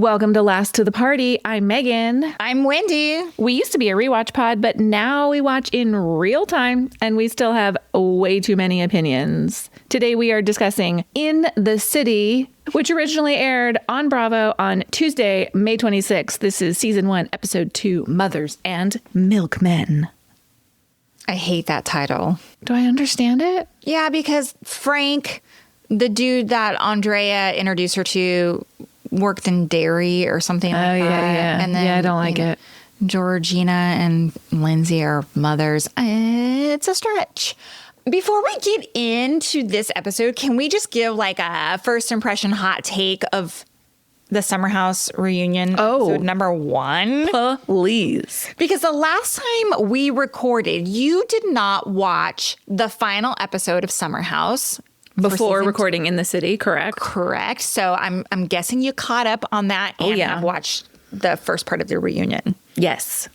Welcome to Last to the Party. I'm Megan. I'm Wendy. We used to be a rewatch pod, but now we watch in real time, and we still have way too many opinions. Today we are discussing In the City, which originally aired on Bravo on Tuesday, May 26th. This is season 1, episode 2, Mothers and Milkmen. I hate that title. Do I understand it? Yeah, because Frank, the dude that Andrea introduced her to, worked in dairy or something like that. Yeah. And then, I don't like it. Georgina and Lindsay are mothers. It's a stretch. Before we get into this episode, can we just give like a first impression hot take of the Summer House reunion? Episode number 1? Please. Because the last time we recorded, you did not watch the final episode of Summer House. Before recording In the City, correct? Correct. So I'm guessing you caught up on that and have watched the first part of the reunion. Yes.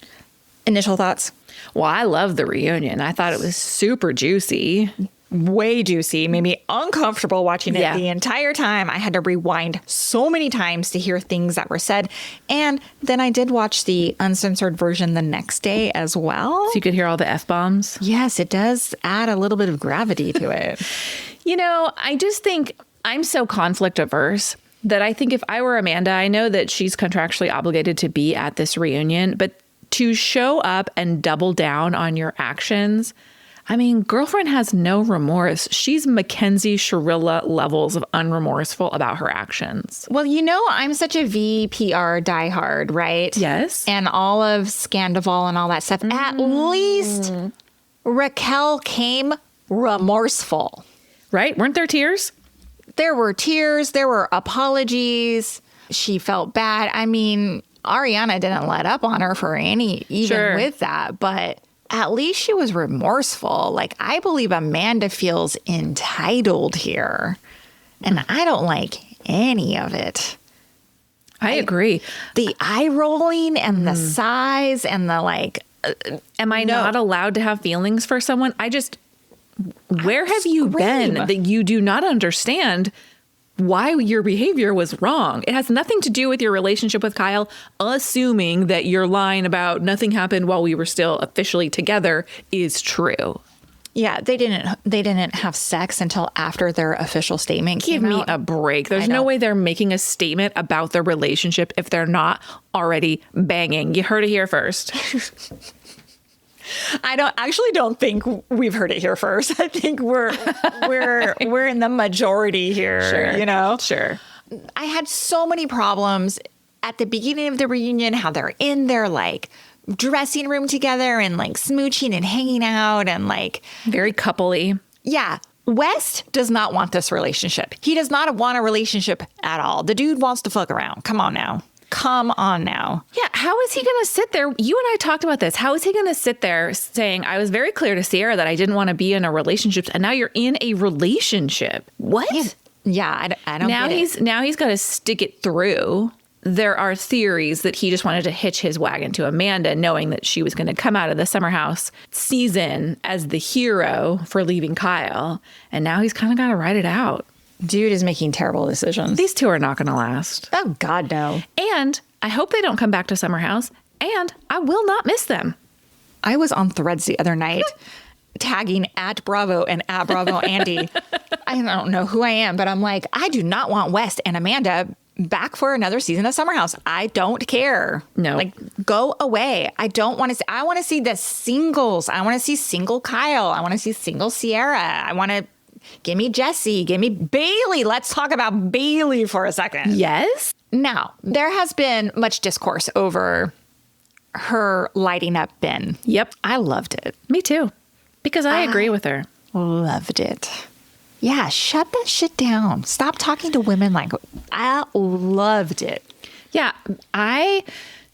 Initial thoughts? Well, I love the reunion. I thought it was super juicy. Way juicy. Made me uncomfortable watching it the entire time. I had to rewind so many times to hear things that were said. And then I did watch the uncensored version the next day as well. So you could hear all the F-bombs? Yes, it does add a little bit of gravity to it. You know, I just think I'm so conflict averse that I think if I were Amanda, I know that she's contractually obligated to be at this reunion, but to show up and double down on your actions, I mean, girlfriend has no remorse. She's Mackenzie Shirilla levels of unremorseful about her actions. Well, you know, I'm such a VPR diehard, right? Yes. And all of Scandival and all that stuff. At least Raquel came remorseful. Right? Weren't there tears? There were tears. There were apologies. She felt bad. I mean, Ariana didn't let up on her for any, even with that. But at least she was remorseful. Like, I believe Amanda feels entitled here. And I don't like any of it. I agree. The eye rolling and the sighs and the like. Am I not allowed to have feelings for someone? Where have you been that you do not understand why your behavior was wrong? It has nothing to do with your relationship with Kyle, assuming that your line about nothing happened while we were still officially together is true. Yeah, they didn't have sex until after their official statement came out. Give me a break. There's no way they're making a statement about their relationship if they're not already banging. You heard it here first. I don't think we've heard it here first. I think we're in the majority here, you know? Sure. I had so many problems at the beginning of the reunion, how they're in their like dressing room together and like smooching and hanging out and like very coupley. Yeah. West does not want this relationship. He does not want a relationship at all. The dude wants to fuck around. Come on now. Yeah, how is he going to sit there? You and I talked about this. How is he going to sit there saying, I was very clear to Sierra that I didn't want to be in a relationship, and now you're in a relationship? What? Yeah, I don't get it. Now he's got to stick it through. There are theories that he just wanted to hitch his wagon to Amanda, knowing that she was going to come out of the Summer House season as the hero for leaving Kyle, and now he's kind of got to ride it out. Dude is making terrible decisions. These two are not going to last. Oh, God, no. And I hope they don't come back to Summer House, and I will not miss them. I was on Threads the other night tagging at Bravo and at Bravo Andy. I don't know who I am, but I'm like, I do not want West and Amanda back for another season of Summer House. I don't care. No. Like, go away. I don't want to see, I want to see the singles. I want to see single Kyle. I want to see single Sierra. I want to give me Jesse. Give me Bailey. Let's talk about Bailey for a second. Yes. Now, there has been much discourse over her lighting up Ben. Yep. I loved it. Me too. Because I agree with her. Loved it. Yeah, shut that shit down. Stop talking to women like... I loved it. Yeah, I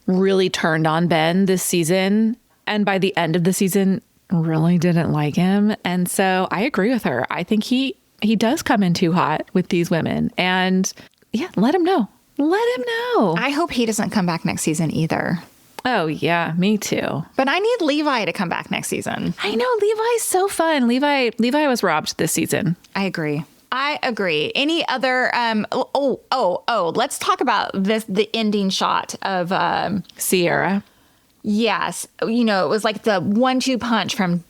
really turned on Ben this season. And by the end of the season, really didn't like him. And so I agree with her. I think he does come in too hot with these women. And yeah, let him know. Let him know. I hope he doesn't come back next season either. Oh, yeah, me too. But I need Levi to come back next season. I know. Levi's so fun. Levi was robbed this season. I agree. I agree. Any other, let's talk about the ending shot of, Sierra. yes. You know, it was like the 1-2 punch from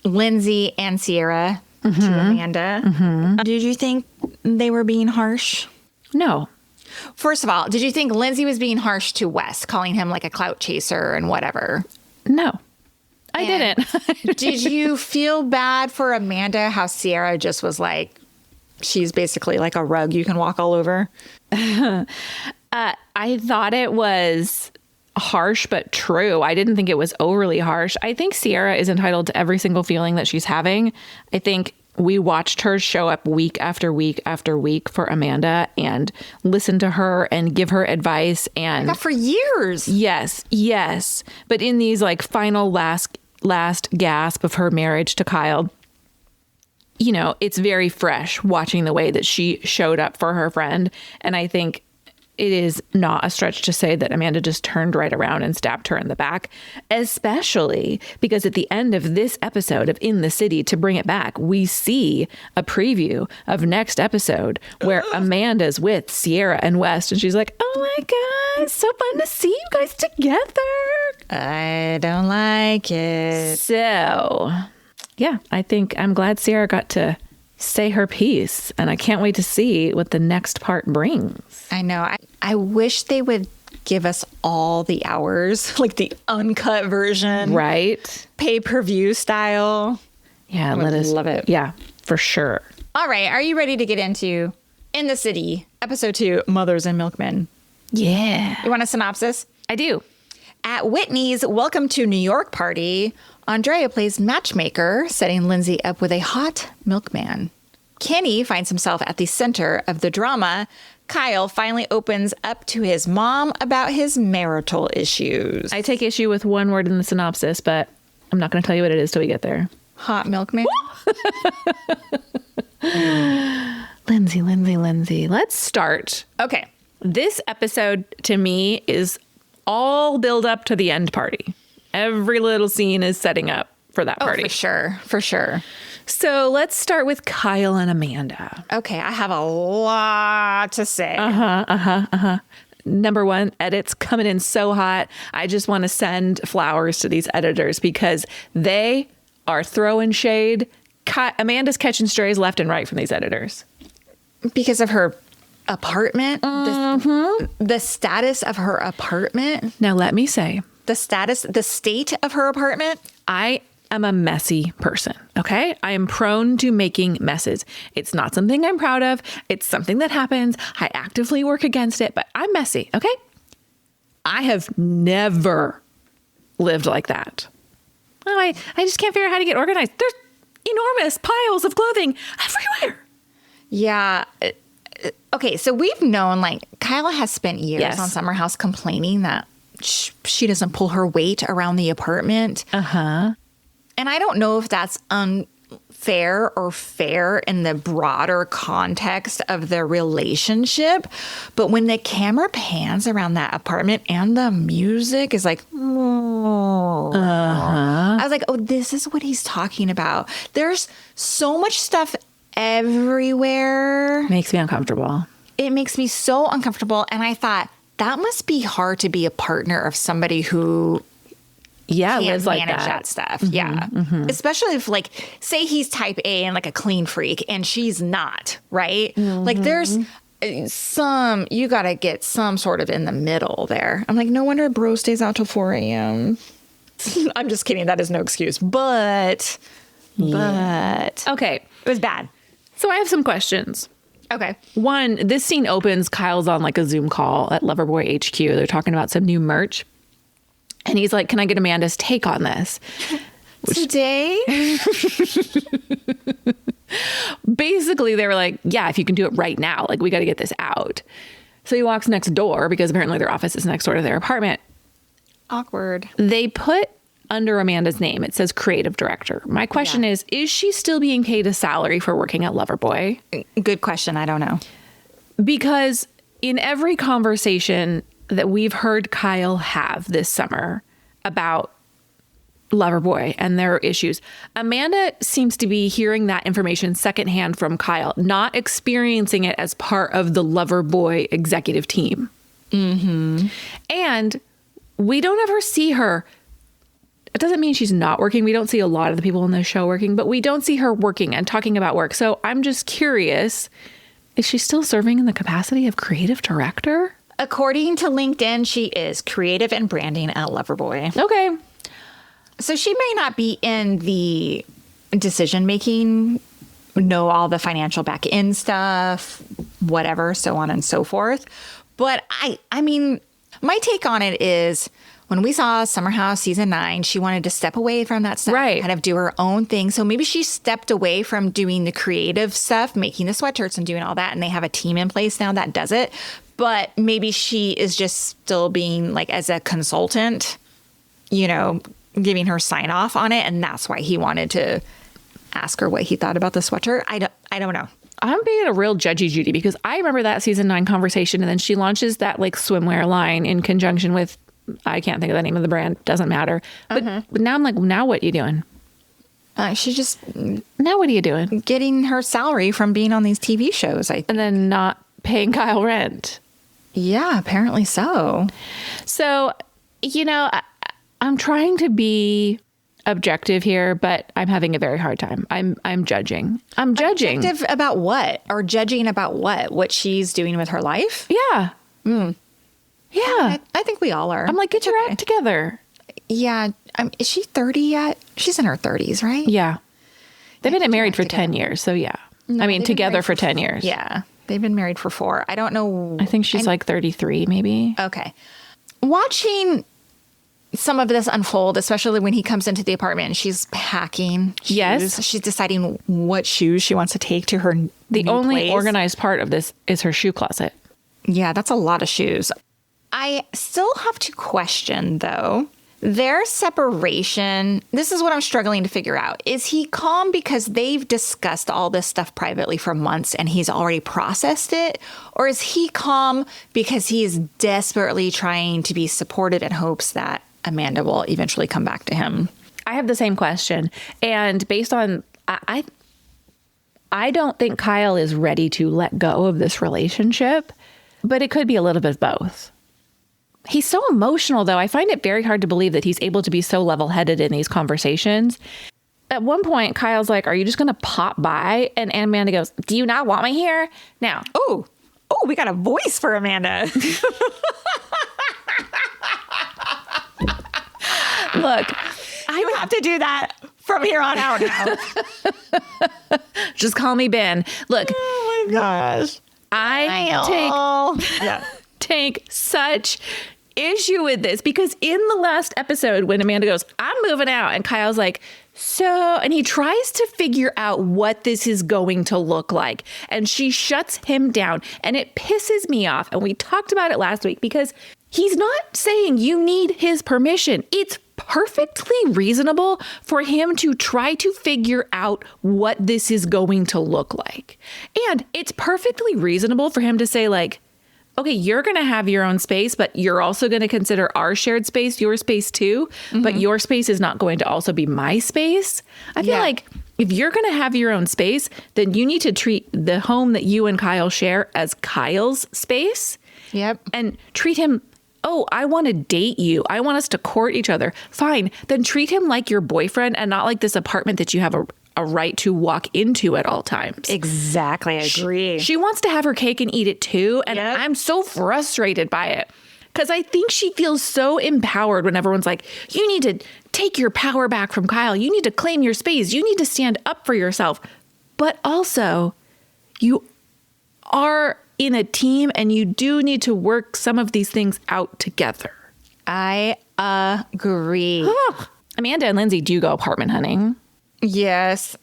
Lindsay and Sierra to Amanda. Did you think they were being harsh? No. First of all, did you think Lindsay was being harsh to Wes, calling him like a clout chaser and whatever? No. I didn't. Did you feel bad for Amanda, how Sierra just was like, she's basically like a rug you can walk all over? I thought it was harsh, but true. I didn't think it was overly harsh. I think Sierra is entitled to every single feeling that she's having. I think we watched her show up week after week after week for Amanda and listen to her and give her advice. And for years. Yes. But in these like final last gasp of her marriage to Kyle, you know, it's very fresh watching the way that she showed up for her friend. And I think it is not a stretch to say that Amanda just turned right around and stabbed her in the back, especially because at the end of this episode of In the City, to bring it back, we see a preview of next episode where Amanda's with Sierra and West. And she's like, oh my God, so fun to see you guys together. I don't like it. So, yeah, I think I'm glad Sierra got to say her piece, and I can't wait to see what the next part brings. I know. I wish they would give us all the hours, like the uncut version. Right. Pay-per-view style. Yeah, love it. Yeah, for sure. All right. Are you ready to get into In the City, episode 2, Mothers and Milkmen? Yeah. You want a synopsis? I do. At Whitney's Welcome to New York party, Andrea plays matchmaker, setting Lindsay up with a hot milkman. Kenny finds himself at the center of the drama. Kyle finally opens up to his mom about his marital issues. I take issue with one word in the synopsis, but I'm not going to tell you what it is till we get there. Hot milkman? Lindsay. Let's start. Okay. This episode, to me, is all build up to the end party. Every little scene is setting up for that party. For sure. So let's start with Kyle and Amanda. Okay, I have a lot to say. Number one, edits coming in so hot. I just want to send flowers to these editors because they are throwing shade. Amanda's catching strays left and right from these editors. Because of her apartment? The status of her apartment? Now, let me say, the state of her apartment? I am a messy person, okay? I am prone to making messes. It's not something I'm proud of. It's something that happens. I actively work against it, but I'm messy, okay? I have never lived like that. Well, I just can't figure out how to get organized. There's enormous piles of clothing everywhere. Yeah. Okay, so we've known, like, Kyla has spent years on Summer House complaining that she doesn't pull her weight around the apartment. And I don't know if that's unfair or fair in the broader context of their relationship. But when the camera pans around that apartment and the music is like, I was like, oh, this is what he's talking about. There's so much stuff everywhere. Makes me uncomfortable. It makes me so uncomfortable. And I thought, that must be hard to be a partner of somebody who can't lives like manage that stuff. Especially if, like, say he's type A and like a clean freak and she's not, right? Like, there's you got to get some sort of in the middle there. I'm like, no wonder bro stays out till 4 a.m. I'm just kidding. That is no excuse. But okay, it was bad. So I have some questions. Okay. One, this scene opens, Kyle's on like a Zoom call at Loverboy HQ. They're talking about some new merch. And he's like, can I get Amanda's take on this? Today? Basically, they were like, yeah, if you can do it right now, like, we got to get this out. So he walks next door because apparently their office is next door to their apartment. Awkward. They put under Amanda's name, it says creative director. My question is she still being paid a salary for working at Loverboy? Good question. I don't know. Because in every conversation that we've heard Kyle have this summer about Loverboy and their issues. Amanda seems to be hearing that information secondhand from Kyle, not experiencing it as part of the Loverboy executive team. Mm-hmm. And we don't ever see her. It doesn't mean she's not working. We don't see a lot of the people in the show working, but we don't see her working and talking about work. So I'm just curious, is she still serving in the capacity of creative director? According to LinkedIn, she is creative and branding at Loverboy. Okay. So she may not be in the decision-making, know all the financial back end stuff, whatever, so on and so forth. But I mean, my take on it is when we saw Summer House season 9, she wanted to step away from that stuff, right, kind of do her own thing. So maybe she stepped away from doing the creative stuff, making the sweatshirts and doing all that. And they have a team in place now that does it. But maybe she is just still being like as a consultant, you know, giving her sign off on it. And that's why he wanted to ask her what he thought about the sweatshirt. I don't know. I'm being a real judgy Judy because I remember that season 9 conversation, and then she launches that like swimwear line in conjunction with, I can't think of the name of the brand. Doesn't matter. But now I'm like, now what are you doing? She's just now what are you doing? Getting her salary from being on these TV shows, I think. And then not paying Kyle rent. Yeah, apparently so. So, you know, I'm trying to be objective here, but I'm having a very hard time. I'm judging. I'm judging. Objective about what? Or judging about what? What she's doing with her life? Yeah. Yeah. I think we all are. I'm like, get your act together. Yeah. Is she 30 yet? She's in her 30s, right? Yeah. They've been married for 10 years. So yeah. No, I mean, together for 10 years. Yeah. They've been married for 4. I don't know. I think she's like 33 maybe. Okay. Watching some of this unfold, especially when he comes into the apartment and she's packing shoes. Yes. She's deciding what shoes she wants to take to her The new only place. organized part of this is her shoe closet. Yeah, that's a lot of shoes. I still have to question, though, their separation. This is what I'm struggling to figure out. Is he calm because they've discussed all this stuff privately for months and he's already processed it? Or is he calm because he is desperately trying to be supportive in hopes that Amanda will eventually come back to him? I have the same question. And based on, I don't think Kyle is ready to let go of this relationship, but it could be a little bit of both. He's so emotional, though. I find it very hard to believe that he's able to be so level-headed in these conversations. At one point, Kyle's like, are you just going to pop by? And Amanda goes, do you not want me here? Now, Oh, we got a voice for Amanda. look, I have to do that from here on out now. just call me Ben. Look, Oh my gosh. I take such issue with this because in the last episode when Amanda goes, I'm moving out, and Kyle's like, so, and he tries to figure out what this is going to look like, and she shuts him down, and it pisses me off. And we talked about it last week because he's not saying you need his permission. It's perfectly reasonable for him to try to figure out what this is going to look like. And it's perfectly reasonable for him to say, like, okay, you're going to have your own space, but you're also going to consider our shared space your space too. But your space is not going to also be my space. I feel like if you're going to have your own space, then you need to treat the home that you and Kyle share as Kyle's space. Yep. And treat him, oh, I want to date you. I want us to court each other. Fine. Then treat him like your boyfriend and not like this apartment that you have a right to walk into at all times. Exactly. I agree. She wants to have her cake and eat it too. And I'm so frustrated by it because I think she feels so empowered when everyone's like, you need to take your power back from Kyle. You need to claim your space. You need to stand up for yourself. But also, you are in a team and you do need to work some of these things out together. I agree. Amanda and Lindsay do go apartment hunting. Yes.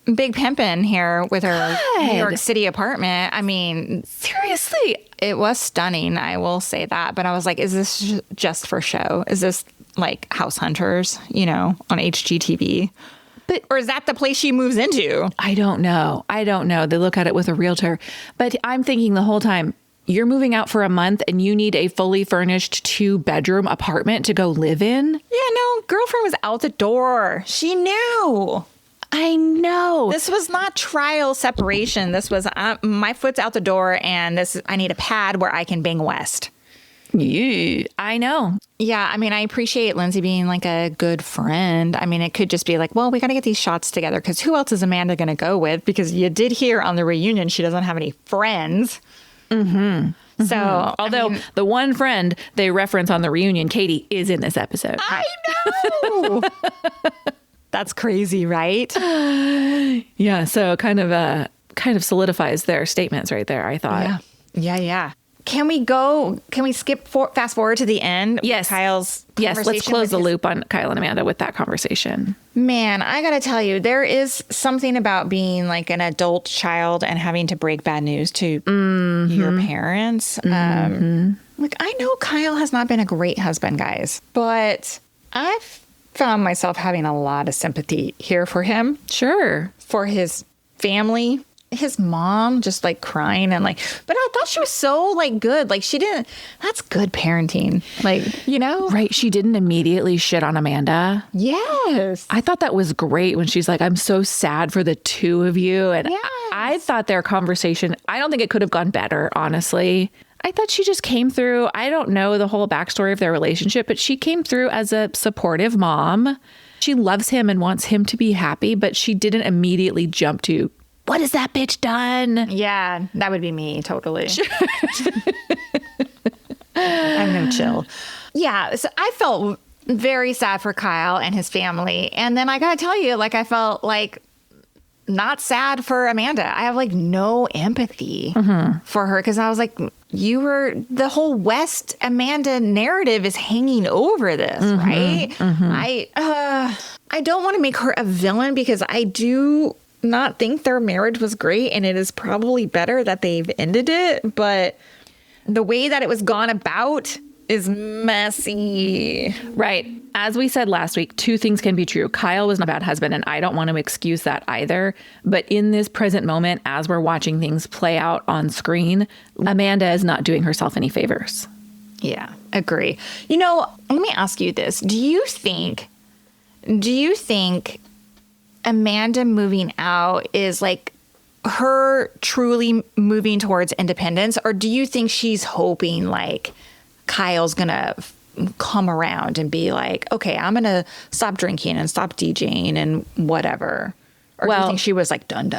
Big pimpin' here with her New York City apartment. I mean, seriously, it was stunning. I will say that. But I was like, is this just for show? Is this like House Hunters, on HGTV? Or is that the place she moves into? I don't know. They look at it with a realtor. But I'm thinking the whole time, you're moving out for a month and you need a fully furnished 2-bedroom apartment to go live in? Yeah, no, girlfriend was out the door. She knew. I know. This was not trial separation. This was my foot's out the door and I need a pad where I can bang west. Yeah, I know. Yeah, I mean, I appreciate Lindsay being like a good friend. I mean, it could just be like, well, we got to get these shots together because who else is Amanda going to go with? Because you did hear on the reunion she doesn't have any friends. Mm-hmm. So, although the one friend they reference on the reunion, Katie, is in this episode. I know. That's crazy, right? Yeah, so kind of solidifies their statements right there, I thought. Yeah. Can we skip fast forward to the end? Yes. Kyle's conversation. Yes, let's close the loop on Kyle and Amanda with that conversation. Man, I got to tell you, there is something about being like an adult child and having to break bad news to your parents. Like, I know Kyle has not been a great husband, guys, but I've found myself having a lot of sympathy here for him. Sure. For his family. His mom just like crying and like, but I thought she was so like good. Like that's good parenting. Like, you know? Right. She didn't immediately shit on Amanda. Yes. I thought that was great when she's like, I'm so sad for the two of you. And yes. I thought their conversation, I don't think it could have gone better, honestly. I thought she just came through. I don't know the whole backstory of their relationship, but she came through as a supportive mom. She loves him and wants him to be happy, but she didn't immediately jump to, what has that bitch done? Yeah, that would be me, totally. Sure. I'm no chill. Yeah, so I felt very sad for Kyle and his family. And then I gotta tell you, like, I felt like not sad for Amanda. I have like no empathy for her because I was like, the whole West Amanda narrative is hanging over this, right? I don't want to make her a villain because I do not think their marriage was great and it is probably better that they've ended it, but the way that it was gone about is messy. Right. As we said last week, two things can be true. Kyle was not a bad husband, and I don't want to excuse that either. But in this present moment, as we're watching things play out on screen, Amanda is not doing herself any favors. Yeah, agree. You know, let me ask you this. Do you think Amanda moving out is like her truly moving towards independence, or do you think she's hoping like Kyle's gonna come around and be like, okay, I'm gonna stop drinking and stop DJing and whatever? Or do you think she was like, done?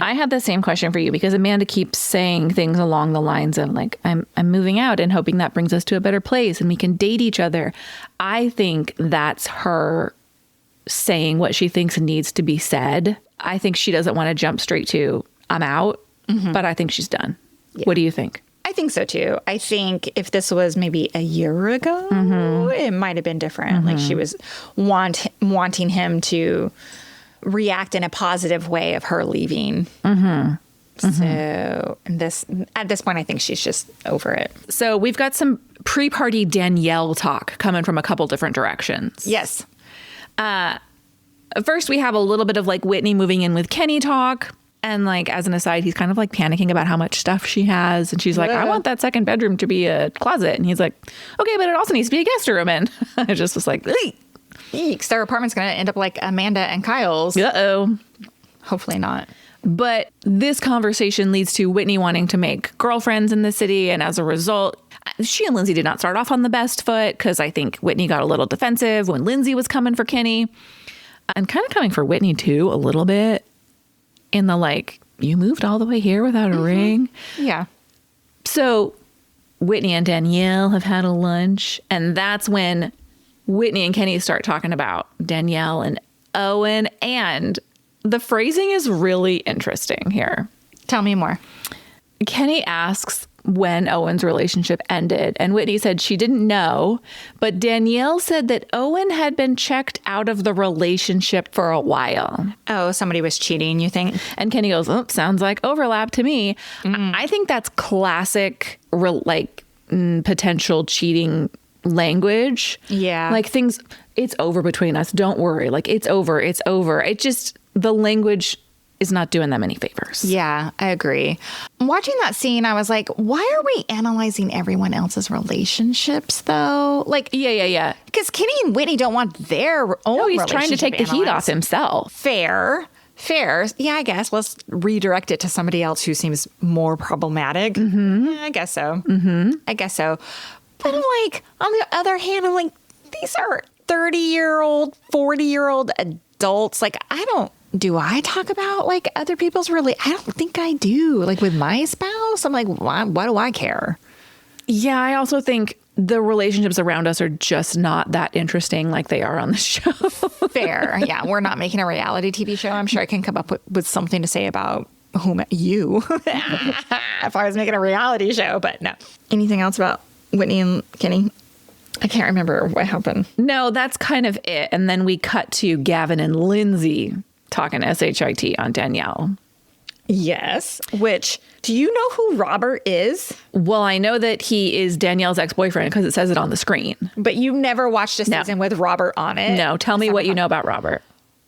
I had the same question for you because Amanda keeps saying things along the lines of like, I'm moving out and hoping that brings us to a better place and we can date each other. I think that's her saying what she thinks needs to be said. I think she doesn't want to jump straight to I'm out, but I think she's done. Yeah. What do you think? I think so too. I think if this was maybe a year ago, it might have been different. Like she was wanting him to react in a positive way of her leaving. So at this point, I think she's just over it. So we've got some pre-party Danielle talk coming from a couple different directions. Yes. First, we have a little bit of like Whitney moving in with Kenny talk. And like, as an aside, he's kind of like panicking about how much stuff she has. And she's like, I want that second bedroom to be a closet. And he's like, okay, but it also needs to be a guest room. And I just was like, eeks, their apartment's going to end up like Amanda and Kyle's. Uh-oh. Hopefully not. But this conversation leads to Whitney wanting to make girlfriends in the city. And as a result, she and Lindsay did not start off on the best foot because I think Whitney got a little defensive when Lindsay was coming for Kenny. And kind of coming for Whitney, too, a little bit. In the like, you moved all the way here without a ring? Yeah. So Whitney and Danielle have had a lunch. And that's when Whitney and Kenny start talking about Danielle and Owen. And the phrasing is really interesting here. Tell me more. Kenny asks when Owen's relationship ended, and Whitney said she didn't know, but Danielle said that Owen had been checked out of the relationship for a while. Oh, somebody was cheating, you think? And Kenny goes, oh, sounds like overlap to me. I think that's classic, potential cheating language. Yeah. Like things, it's over between us. Don't worry. Like it's over. It's over. It just, the language is not doing them any favors. Yeah, I agree. Watching that scene, I was like, why are we analyzing everyone else's relationships, though? Like, Yeah. Because Kenny and Whitney don't want their own No, he's trying to take the heat off himself. Fair. Yeah, I guess. Let's redirect it to somebody else who seems more problematic. Mm-hmm. Yeah, I guess so. I guess so. But I'm like, on the other hand, I'm like, these are 30-year-old, 40-year-old adults. Like, do I talk about like other people's I don't think I do. Like with my spouse, I'm like, why do I care? Yeah, I also think the relationships around us are just not that interesting like they are on the show. Fair. Yeah, we're not making a reality TV show. I'm sure I can come up with something to say about you if I was making a reality show, but no. Anything else about Whitney and Kenny? I can't remember what happened. No, that's kind of it. And then we cut to Gavin and Lindsay talking SHIT on Danielle. Yes. Which, do you know who Robert is? Well, I know that he is Danielle's ex-boyfriend because it says it on the screen. But you never watched a season with Robert on it? No. Tell me what you know about Robert.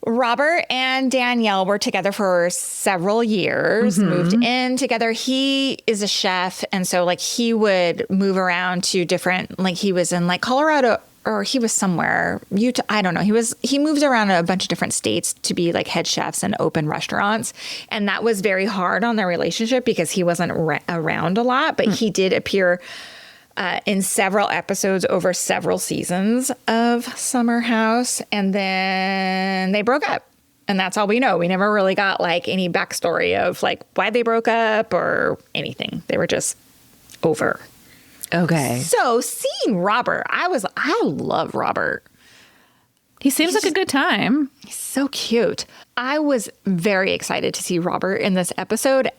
Robert and Danielle were together for several years, moved in together. He is a chef. And so like he would move around to different, like he was in like Colorado or he was somewhere, Utah. I don't know. He moved around a bunch of different states to be like head chefs and open restaurants. And that was very hard on their relationship because he wasn't around a lot, but he did appear in several episodes over several seasons of Summer House. And then they broke up. And that's all we know. We never really got like any backstory of like why they broke up or anything. They were just over. Okay. So seeing Robert, I love Robert. He seems like a good time. He's so cute. I was very excited to see Robert in this episode.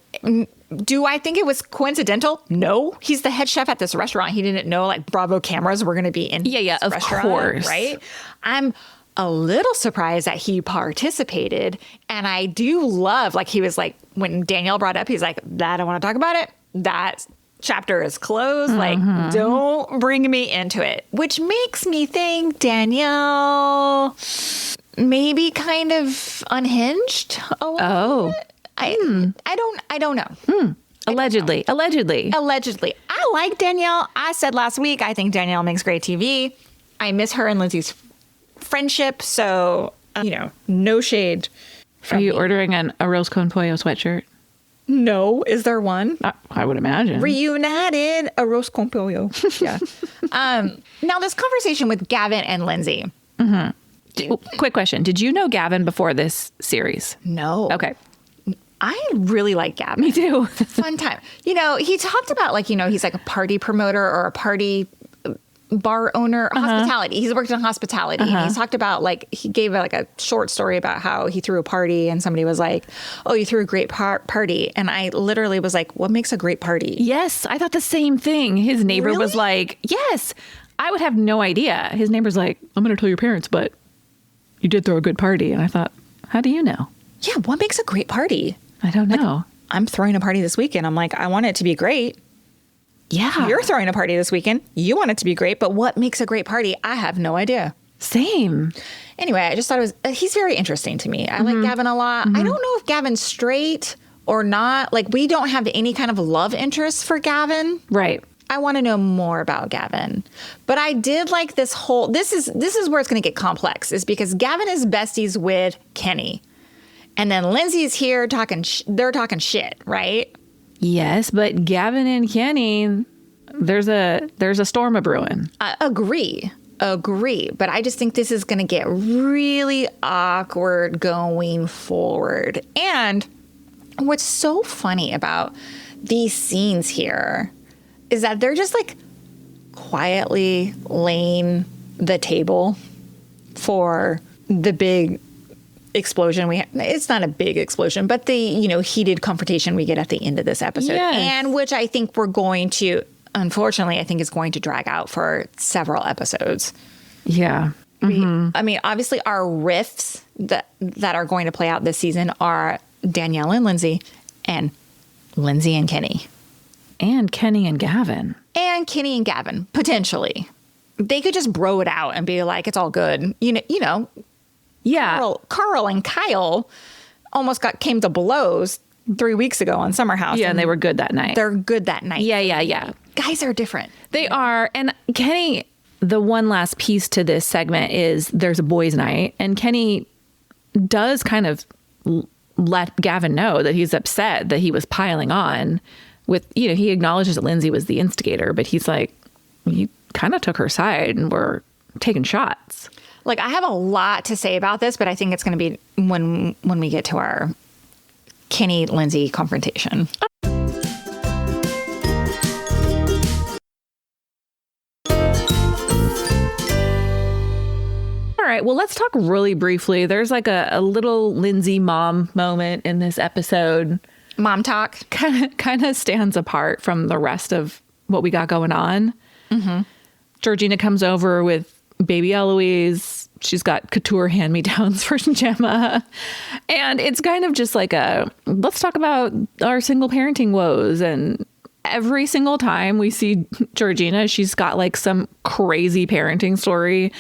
Do I think it was coincidental? No. He's the head chef at this restaurant. He didn't know like Bravo cameras were going to be in this of restaurant, course. right? I'm a little surprised that he participated. And I do love, like he was like, when Danielle brought up, he's like, I don't want to talk about it. That chapter is closed. Like, don't bring me into it. Which makes me think Danielle maybe kind of unhinged a little bit. I don't know. Allegedly. I like Danielle. I said last week, I think Danielle makes great TV. I miss her and Lindsay's friendship. So, no shade. Are you ordering an arroz con pollo sweatshirt? No. Is there one? I would imagine. Reunited arroz con pollo. Yeah. Now, this conversation with Gavin and Lindsay. Quick question. Did you know Gavin before this series? No. Okay. I really like Gavin. Me too. Fun time. He talked about like, he's like a party promoter or a party bar owner, hospitality. He's worked in hospitality. And he's talked about like, he gave like a short story about how he threw a party and somebody was like, oh, you threw a great party. And I literally was like, what makes a great party? Yes. I thought the same thing. His neighbor was like, yes. I would have no idea. His neighbor's like, I'm going to tell your parents, but you did throw a good party. And I thought, how do you know? Yeah. What makes a great party? I don't know. Like, I'm throwing a party this weekend. I'm like, I want it to be great. Yeah. You're throwing a party this weekend. You want it to be great, but what makes a great party? I have no idea. Same. Anyway, I just thought he's very interesting to me. I like Gavin a lot. I don't know if Gavin's straight or not. Like, we don't have any kind of love interest for Gavin. Right. I want to know more about Gavin. But I did like this whole, this is where it's going to get complex, is because Gavin is besties with Kenny. And then Lindsay's here they're talking shit, right? Yes, but Gavin and Kenny, there's a storm a brewing. Agree. But I just think this is going to get really awkward going forward. And what's so funny about these scenes here is that they're just like quietly laying the table for the big explosion it's not a big explosion, but the heated confrontation we get at the end of this episode. Yes. And which I think we're going to, unfortunately, I think is going to drag out for several episodes. Yeah. I mean, obviously our riffs that are going to play out this season are Danielle and Lindsay and Lindsay and Kenny. And Kenny and Gavin. And Kenny and Gavin, potentially. They could just bro it out and be like, it's all good. Yeah. Carl and Kyle, almost came to blows 3 weeks ago on Summer House. Yeah, and they were good that night. They're good that night. Yeah. Guys are different. They are. And Kenny, the one last piece to this segment is there's a boys' night, and Kenny does kind of let Gavin know that he's upset that he was piling on with, he acknowledges that Lindsay was the instigator, but he's like, you kind of took her side and were taking shots. Like, I have a lot to say about this, but I think it's going to be when we get to our Kenny-Lindsay confrontation. All right, well, let's talk really briefly. There's like a little Lindsay mom moment in this episode. Mom talk. Kind of stands apart from the rest of what we got going on. Mm-hmm. Georgina comes over with baby Eloise. She's got couture hand-me-downs for Gemma. And it's kind of just like let's talk about our single parenting woes. And every single time we see Georgina, she's got like some crazy parenting story.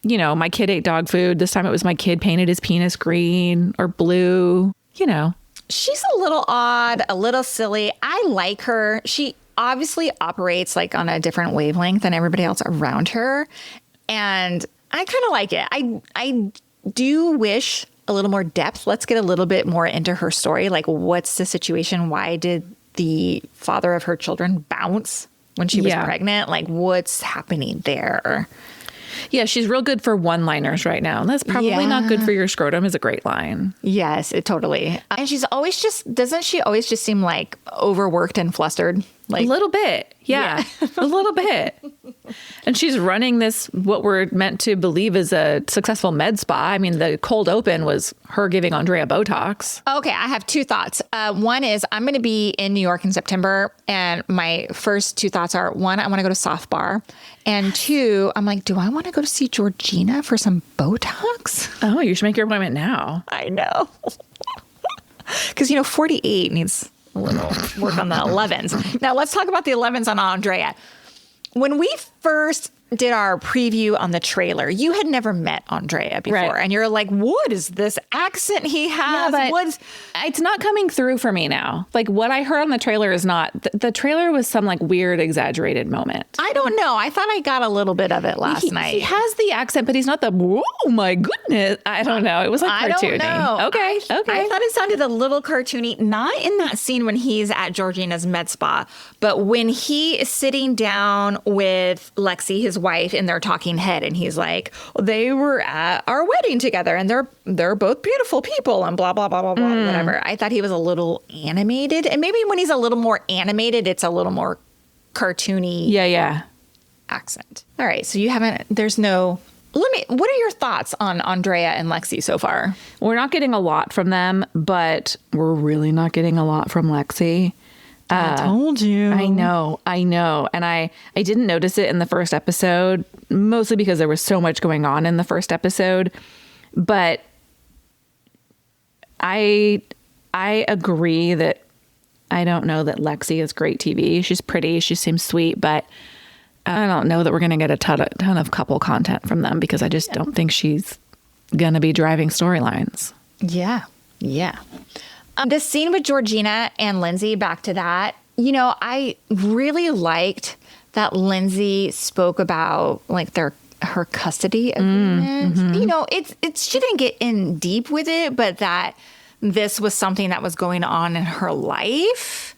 My kid ate dog food. This time it was my kid painted his penis green or blue, She's a little odd, a little silly. I like her. She obviously operates like on a different wavelength than everybody else around her. And I kind of like it. I do wish a little more depth. Let's get a little bit more into her story. Like, what's the situation? Why did the father of her children bounce when she was pregnant? Like, what's happening there? Yeah, she's real good for one-liners right now. That's probably not good for your scrotum is a great line. Yes, totally. And she's always doesn't she always just seem like overworked and flustered? Like a little bit. Yeah. A little bit. And she's running this, what we're meant to believe is a successful med spa. I mean, the cold open was her giving Andrea Botox. Okay, I have two thoughts. One is I'm going to be in New York in September. And my first two thoughts are, one, I want to go to Soft Bar. And two, I'm like, do I want to go to see Georgina for some Botox? Oh, you should make your appointment now. I know. Because, 48 needs a little work on the 11s. Now, let's talk about the 11s on Andrea. When we first did our preview on the trailer, you had never met Andrea before. Right. And you're like, what is this accent he has? Yeah, but it's not coming through for me now. Like, what I heard on the trailer is not... The trailer was some, like, weird, exaggerated moment. I don't know. I thought I got a little bit of it last night. He has the accent, but he's not the, oh, my goodness. I don't know. It was, like, cartoony. I don't know. Okay. I thought it sounded a little cartoony. Not in that scene when he's at Georgina's med spa, but when he is sitting down with Lexi, his wife, in their talking head, and he's like, they were at our wedding together, and they're both beautiful people, and blah blah blah blah blah, whatever. I thought he was a little animated, and maybe when he's a little more animated, it's a little more cartoony. Yeah. Accent. All right, so what are your thoughts on Andrea and Lexi so far? We're not getting a lot from them, but we're really not getting a lot from Lexi. I told you. I know. And I didn't notice it in the first episode, mostly because there was so much going on in the first episode. But I agree that I don't know that Lexi is great TV. She's pretty. She seems sweet, but I don't know that we're going to get a ton of couple content from them because I just don't think she's going to be driving storylines. Yeah. The scene with Georgina and Lindsay, back to that, I really liked that Lindsay spoke about like her custody agreement. Mm-hmm. It shouldn't get in deep with it, but that this was something that was going on in her life.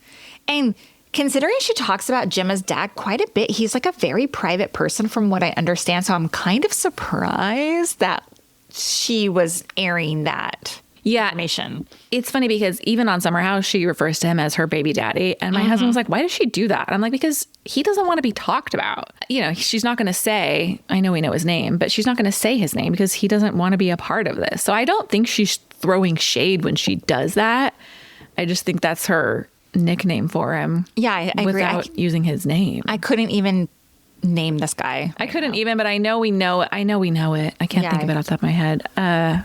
And considering she talks about Gemma's dad quite a bit, he's like a very private person from what I understand. So I'm kind of surprised that she was airing that. Yeah. Information. It's funny because even on Summer House, she refers to him as her baby daddy. And my husband was like, why does she do that? And I'm like, because he doesn't want to be talked about. She's not going to say, I know we know his name, but she's not going to say his name because he doesn't want to be a part of this. So I don't think she's throwing shade when she does that. I just think that's her nickname for him. Yeah, I agree. Without using his name. I couldn't even name this guy. I couldn't even, but I know we know it. I can't think of it off the top of my head.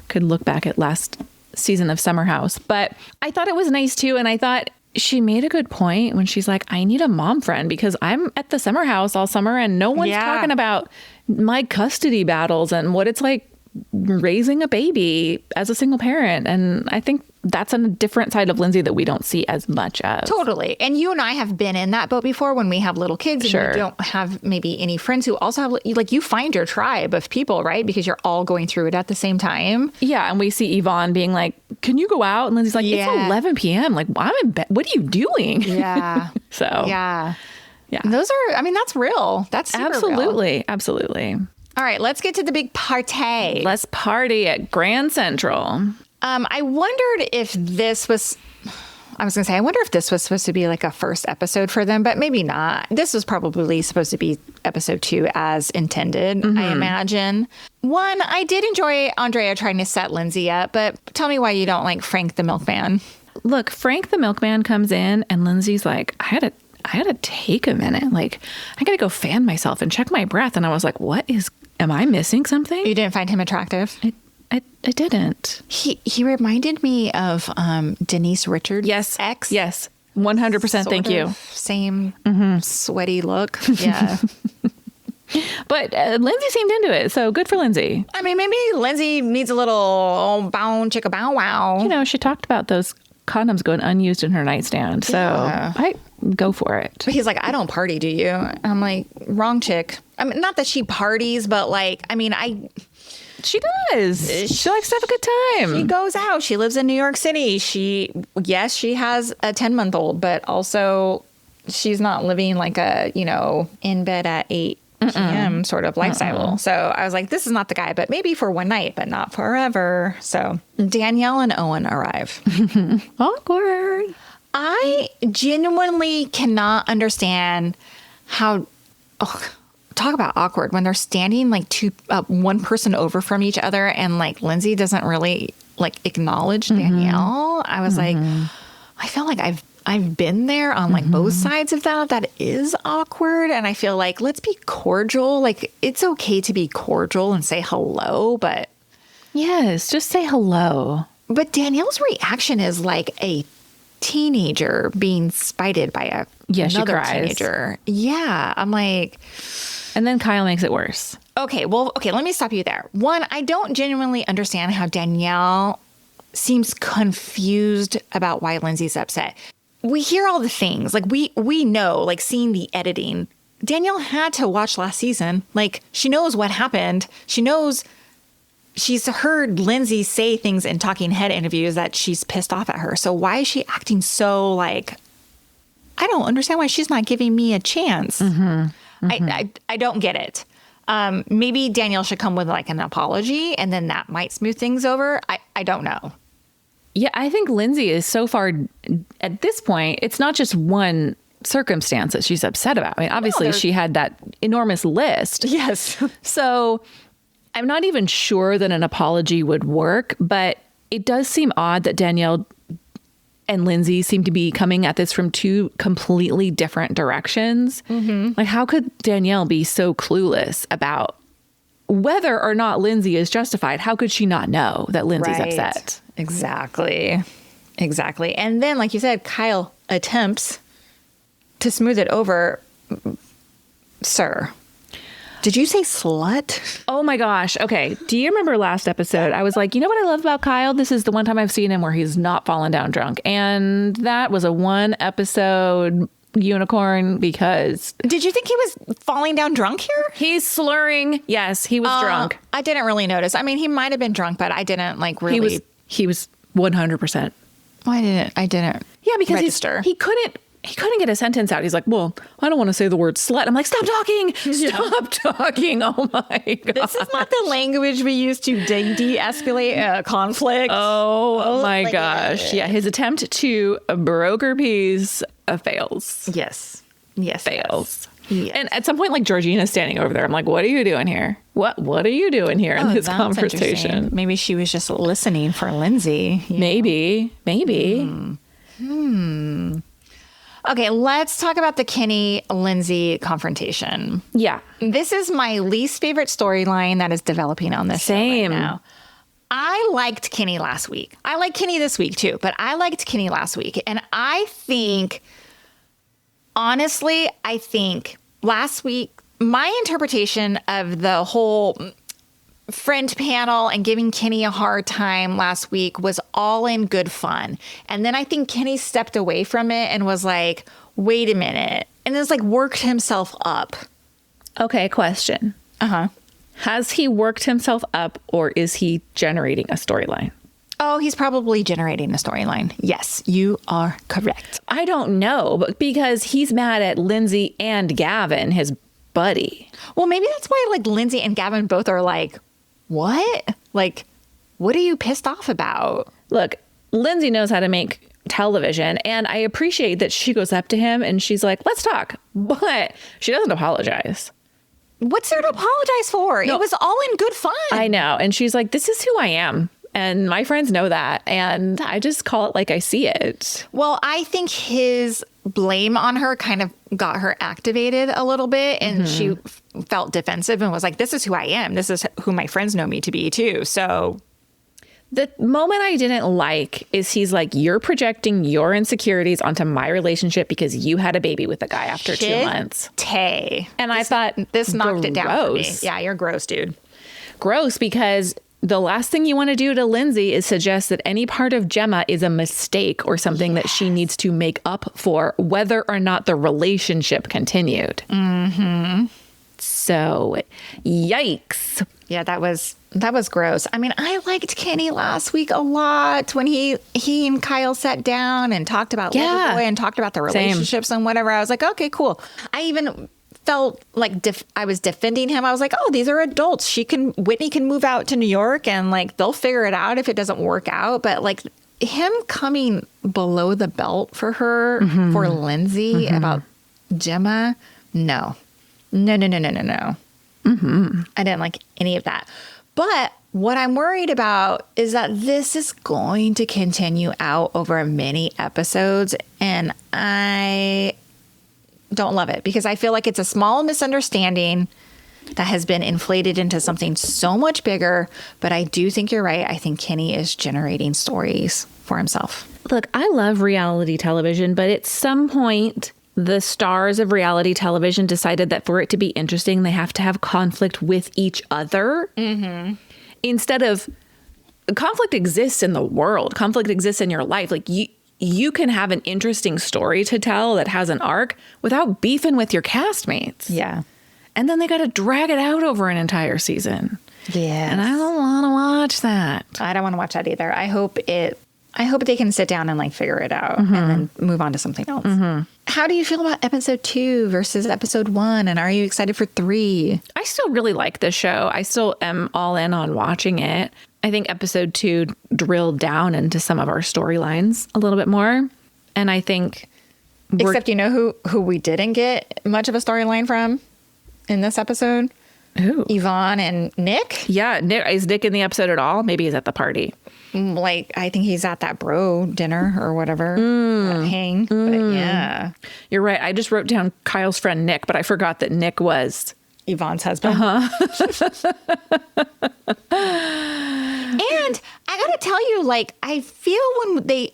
Could look back at last season of Summer House, but I thought it was nice too. And I thought she made a good point when she's like, I need a mom friend because I'm at the Summer House all summer and no one's talking about my custody battles and what it's like raising a baby as a single parent. And I think that's a different side of Lindsay that we don't see as much of. Totally. And you and I have been in that boat before when we have little kids and Sure. you don't have maybe any friends who also have, like, you find your tribe of people, right? Because you're all going through it at the same time. Yeah. And we see Yvonne being like, can you go out? And Lindsay's like, Yeah. it's 11 p.m. Like, I'm in bed. What are you doing? Yeah. So, Yeah. yeah. Those are, I mean, that's real. That's super Absolutely. real. Absolutely. All right, let's get to the big party. Let's party at Grand Central. I wondered if this was, I was going to say, I wonder if this was supposed to be like a first episode for them, but maybe not. This was probably supposed to be episode 2 as intended, I imagine. One, I did enjoy Andrea trying to set Lindsay up, but tell me why you don't like Frank the Milkman. Look, Frank the Milkman comes in and Lindsay's like, I had to take a minute. Like, I got to go fan myself and check my breath. And I was like, am I missing something? You didn't find him attractive? I didn't. He reminded me of Denise Richards' ex. Yes. 100%. Thank you. Same sweaty look. Yeah. But Lindsay seemed into it. So good for Lindsay. I mean, maybe Lindsay needs a little bow chicka bow wow. You know, she talked about those condoms going unused in her nightstand. So I go for it. But he's like, I don't party, do you? I'm like, wrong chick. I mean, not that she parties, but like, I mean, She does. She likes to have a good time. she goes out. She lives in New York City. She has a 10-month-old, but also she's not living like a, in bed at 8 p.m. sort of lifestyle. So I was like, this is not the guy, but maybe for one night, but not forever. So Danielle and Owen arrive. Awkward. I genuinely cannot understand how, talk about awkward, when they're standing like one person over from each other and like Lindsay doesn't really like acknowledge Danielle. I was like, I feel like I've been there on like both sides of that. That is awkward. And I feel like, let's be cordial. Like, it's okay to be cordial and say hello, but Yes, just say hello. But Danielle's reaction is like a teenager being spited by another cries. teenager. Yeah. I'm like, And then Kyle makes it worse. okay, let me stop you there. One, I don't genuinely understand how Danielle seems confused about why Lindsay's upset. We hear all the things. Like, we know, like, seeing the editing. Danielle had to watch last season. Like, she knows what happened. She knows she's heard Lindsay say things in talking head interviews that she's pissed off at her. So why is she acting so like, I don't understand why she's not giving me a chance. I don't get it. Maybe Danielle should come with like an apology and then that might smooth things over. I don't know. Yeah, I think Lindsay is so far at this point, it's not just one circumstance that she's upset about. I mean, obviously she had that enormous list. Yes. So I'm not even sure that an apology would work, but it does seem odd that Danielle and Lindsay seem to be coming at this from two completely different directions. Like, how could Danielle be so clueless about whether or not Lindsay is justified? How could she not know that Lindsay's upset? Exactly. And then, like you said, Kyle attempts to smooth it over. Sir, did you say slut? Oh my gosh. Okay. Do you remember last episode? I was like, you know what I love about Kyle? This is the one time I've seen him where he's not fallen down drunk. And that was a 1 episode unicorn because... Did you think he was falling down drunk here? He's slurring. Yes, he was drunk. I didn't really notice. I mean, he might have been drunk, but I didn't like really... He was 100%. I didn't. Yeah, because register. he couldn't get a sentence out. He's like, well, I don't want to say the word slut. I'm like, stop talking. Stop talking. Oh my God. This is not the language we use to de-escalate conflict. Oh my gosh. Yeah, his attempt to broker peace fails. Yes. Fails. Yes. And at some point, like, Georgina's standing over there. I'm like, what are you doing here? What are you doing here in this conversation? Maybe she was just listening for Lindsay. Maybe. Okay, let's talk about the Kenny-Lindsay confrontation. Yeah. This is my least favorite storyline that is developing on this show right now. I liked Kenny last week. I like Kenny this week too, but I liked Kenny last week. And I think, honestly, last week, my interpretation of the whole friend panel and giving Kenny a hard time last week was all in good fun. And then I think Kenny stepped away from it and was like, wait a minute. And it's like worked himself up. Okay, question. Uh-huh. Has he worked himself up or is he generating a storyline? Oh, he's probably generating a storyline. Yes, you are correct. I don't know, but because he's mad at Lindsay and Gavin, his buddy. Well, maybe that's why like Lindsay and Gavin both are like, what? Like, what are you pissed off about? Look, Lindsay knows how to make television, and I appreciate that she goes up to him and she's like, let's talk. But she doesn't apologize. What's there to apologize for? No, it was all in good fun. I know. And she's like, this is who I am. And my friends know that. And I just call it like I see it. Well, I think his blame on her kind of got her activated a little bit. And she felt defensive and was like, this is who I am. This is who my friends know me to be, too. So the moment I didn't like is he's like, you're projecting your insecurities onto my relationship because you had a baby with a guy after 2 months. And I thought, this knocked it down for me. Yeah, you're gross, dude. Gross, because the last thing you want to do to Lindsay is suggest that any part of Gemma is a mistake or something that she needs to make up for, whether or not the relationship continued. Mm-hmm. So, yikes. Yeah, that was gross. I mean, I liked Kenny last week a lot when he and Kyle sat down and talked about Loverboy and talked about the relationships and whatever. I was like, okay, cool. I even felt like I was defending him. I was like, oh, these are adults. Whitney can move out to New York and like they'll figure it out if it doesn't work out. But like him coming below the belt for her, for Lindsay about Gemma, no. Mm-hmm. I didn't like any of that. But what I'm worried about is that this is going to continue out over many episodes. And I don't love it because I feel like it's a small misunderstanding that has been inflated into something so much bigger. But I do think you're right. I think Kenny is generating stories for himself. Look, I love reality television, but at some point, the stars of reality television decided that for it to be interesting, they have to have conflict with each other. Mm-hmm. Instead of conflict exists in the world, conflict exists in your life. Like you can have an interesting story to tell that has an arc without beefing with your castmates. Yeah. And then they got to drag it out over an entire season. Yeah. And I don't want to watch that. I don't want to watch that either. I hope they can sit down and like figure it out and then move on to something else. Mm-hmm. How do you feel about episode 2 versus episode 1? And are you excited for 3? I still really like this show. I still am all in on watching it. I think episode 2 drilled down into some of our storylines a little bit more. And I think... Except you know who we didn't get much of a storyline from in this episode? Who? Yvonne and Nick. Yeah. Is Nick in the episode at all? Maybe he's at the party. Like, I think he's at that bro dinner or whatever. Hang. But yeah. You're right. I just wrote down Kyle's friend Nick, but I forgot that Nick was Yvonne's husband. And I gotta tell you, like, I feel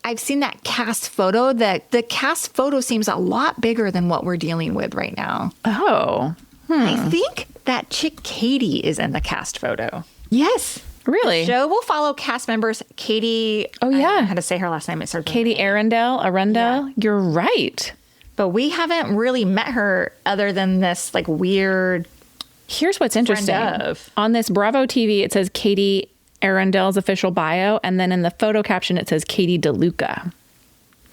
I've seen that cast photo, that the cast photo seems a lot bigger than what we're dealing with right now. Oh. I think that chick Katie is in the cast photo. Yes. Really? The show will follow cast members Katie. Oh, yeah. I don't know how to say her last name. It starts Katie Arundel. Yeah. You're right. But we haven't really met her other than this like weird. Here's what's interesting. On this Bravo TV, it says Katie Arundel's official bio. And then in the photo caption, it says Katie DeLuca.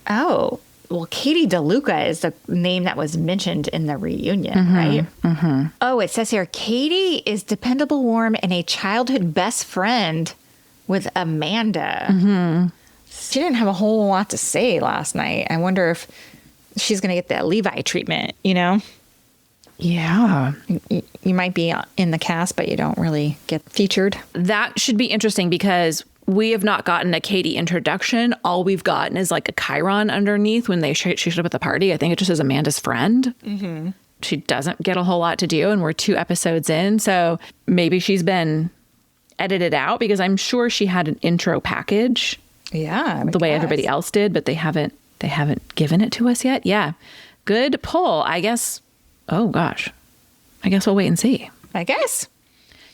Oh, well, Katie DeLuca is the name that was mentioned in the reunion, right? Mm-hmm. Oh, it says here, Katie is dependable, warm, and a childhood best friend with Amanda. Mm-hmm. She didn't have a whole lot to say last night. I wonder if she's going to get that Levi treatment, you know? Yeah. You might be in the cast, but you don't really get featured. That should be interesting because we have not gotten a Katie introduction. All we've gotten is like a chyron underneath when she showed up at the party. I think it just says Amanda's friend. Mm-hmm. She doesn't get a whole lot to do, and we're 2 episodes in. So maybe she's been edited out because I'm sure she had an intro package. Yeah. The way everybody else did, but they haven't given it to us yet. Yeah. Good pull. I guess. Oh, gosh. I guess we'll wait and see. I guess.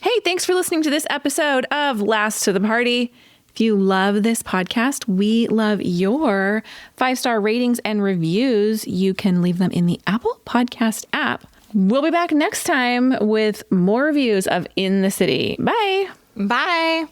Hey, thanks for listening to this episode of Last to the Party. If you love this podcast, we love your 5-star ratings and reviews. You can leave them in the Apple Podcast app. We'll be back next time with more reviews of In the City. Bye. Bye.